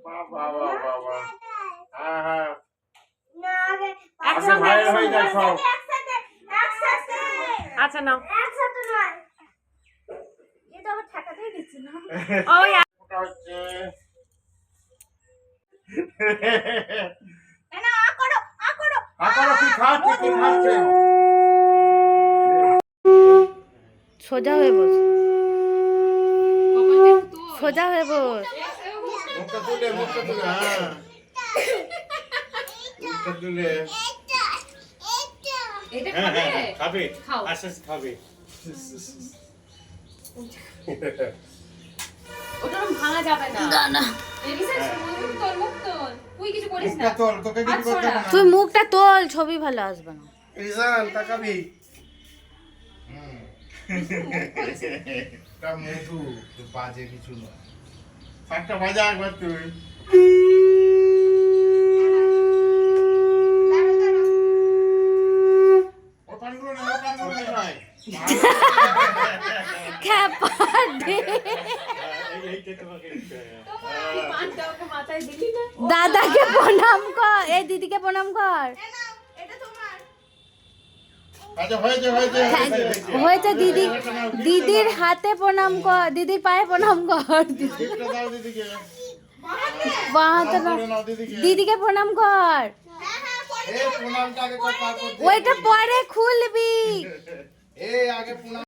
বাবা বাবা বাবা হ্যাঁ হ্যাঁ একসাথে ভাই হয়ে যায় সব। আচ্ছা নাও ওই ওটা হচ্ছে আকার কি খাচ্ছে কি খাচ্ছে সোজা হয়ে বস, সোজা হয়ে বস। মুখটা তুলে হ্যাঁ মুখটা তুলে এটা হ্যাঁ খাবে হ্যাঁ খাবে খাও। আস্তে আস্তে খাবে ওটা ভাঙা যাবে না না মুখ তোল তুই কিছু করিস না মুখটা তোল তোকে কিছু করতে হবে না তুই মুখটা তোল, ছবি ভালো আসবে না। রিজান তাকাবি তা মধু তো বাজে কিছু না একটা বাজা একবার তুই ও পানগুলো না ও পানগুলো নাই মাথায় দিলি না দাদাকে প্রণাম কর, এই দিদিকে প্রণাম কর। আচ্ছা হয়েছে হয়েছে হয়েছে দিদি, দিদির হাতে প্রণাম কর, দিদির পায়ে প্রণাম কর। গিফটটা দাও দিদিকে বাহাতে না, নাও দিদিকে দিদিকে প্রণাম কর। এই প্রণামটা আগে কর তারপর ওইটা পরে খুলবি। এই আগে প্রণাম